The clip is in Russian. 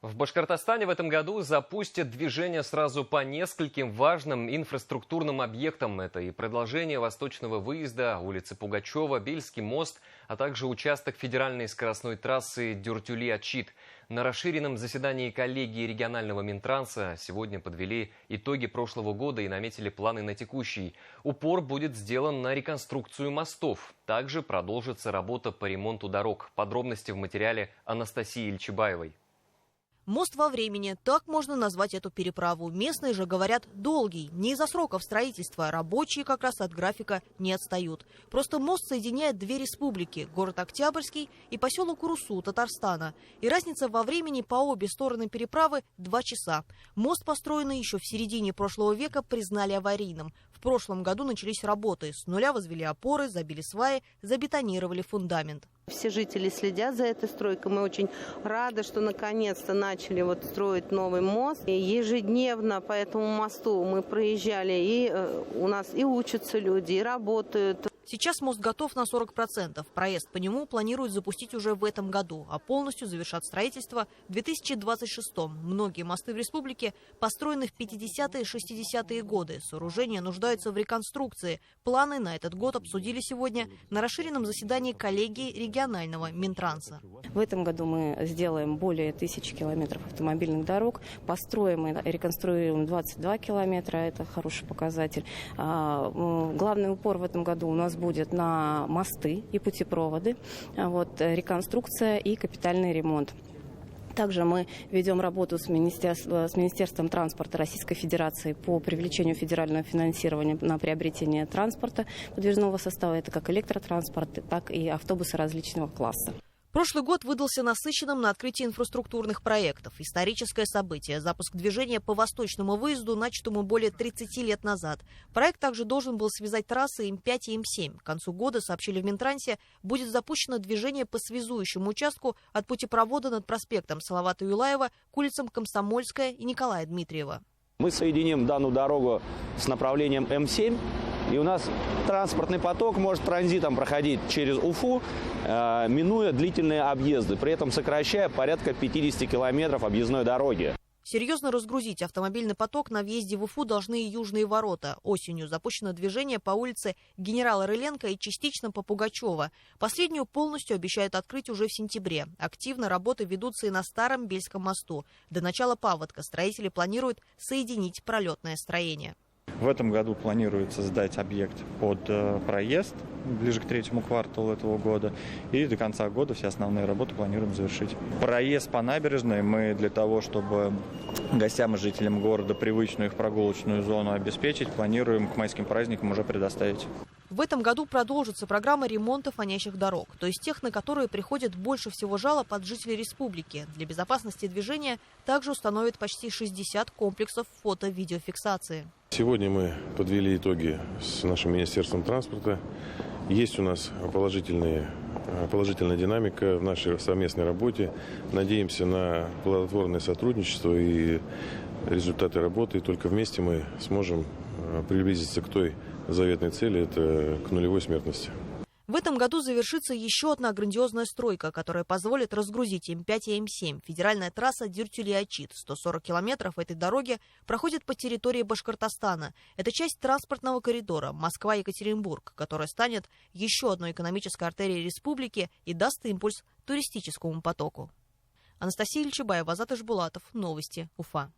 В Башкортостане в этом году запустят движение сразу по нескольким важным инфраструктурным объектам. Это и продолжение восточного выезда, улицы Пугачева, Бельский мост, а также участок федеральной скоростной трассы Дюртюли-Ачит. На расширенном заседании коллегии регионального Минтранса сегодня подвели итоги прошлого года и наметили планы на текущий. Упор будет сделан на реконструкцию мостов. Также продолжится работа по ремонту дорог. Подробности в материале Анастасии Ильчебаевой. Мост во времени, так можно назвать эту переправу. Местные же говорят долгий. Не из-за сроков строительства, рабочие как раз от графика не отстают. Просто мост соединяет две республики, город Октябрьский и поселок Урусу, Татарстана. И разница во времени по обе стороны переправы 2 часа. Мост, построенный еще в середине прошлого века, признали аварийным. В прошлом году начались работы. С нуля возвели опоры, забили сваи, забетонировали фундамент. Все жители следят за этой стройкой. Мы очень рады, что наконец-то начали строить новый мост. И ежедневно по этому мосту мы проезжали, и у нас и учатся люди, и работают. Сейчас мост готов на 40%. Проезд по нему планируют запустить уже в этом году, а полностью завершат строительство в 2026-м. Многие мосты в республике построены в 50-е и 60-е годы. Сооружения нуждаются в реконструкции. Планы на этот год обсудили сегодня на расширенном заседании коллегии регионального Минтранса. В этом году мы сделаем более 1000 километров автомобильных дорог, построим и реконструируем 22 километра, это хороший показатель. Главный упор в этом году у нас будет на мосты и путепроводы, реконструкция и капитальный ремонт. Также мы ведем работу с Министерством транспорта Российской Федерации по привлечению федерального финансирования на приобретение транспорта подвижного состава. Это как электротранспорт, так и автобусы различного класса. Прошлый год выдался насыщенным на открытие инфраструктурных проектов. Историческое событие – запуск движения по восточному выезду, начатому более 30 лет назад. Проект также должен был связать трассы М5 и М7. К концу года, сообщили в Минтрансе, будет запущено движение по связующему участку от путепровода над проспектом Салавата Юлаева к улицам Комсомольская и Николая Дмитриева. Мы соединим данную дорогу с направлением М7. И у нас транспортный поток может транзитом проходить через Уфу, минуя длительные объезды, при этом сокращая порядка 50 километров объездной дороги. Серьезно разгрузить автомобильный поток на въезде в Уфу должны и южные ворота. Осенью запущено движение по улице Генерала Рыленко и частично по Пугачева. Последнюю полностью обещают открыть уже в сентябре. Активно работы ведутся и на Старом Бельском мосту. До начала паводка строители планируют соединить пролетное строение. В этом году планируется сдать объект под проезд ближе к 3-му кварталу этого года. И до конца года все основные работы планируем завершить. Проезд по набережной мы для того, чтобы гостям и жителям города привычную их прогулочную зону обеспечить, планируем к майским праздникам уже предоставить. В этом году продолжится программа ремонта фонящих дорог, то есть тех, на которые приходит больше всего жалоб от жителей республики. Для безопасности движения также установят почти 60 комплексов фото-видеофиксации. Сегодня мы подвели итоги с нашим Министерством транспорта. Есть у нас положительная динамика в нашей совместной работе. Надеемся на плодотворное сотрудничество и результаты работы. И только вместе мы сможем приблизиться к той заветной цели – это к нулевой смертности. В этом году завершится еще одна грандиозная стройка, которая позволит разгрузить М5 и М7. Федеральная трасса Дюртюли-Ачит. 140 километров этой дороги проходит по территории Башкортостана. Это часть транспортного коридора Москва-Екатеринбург, которая станет еще одной экономической артерией республики и даст импульс туристическому потоку. Анастасия Ильчебаева, Азат Ишбулатов. Новости. Уфа.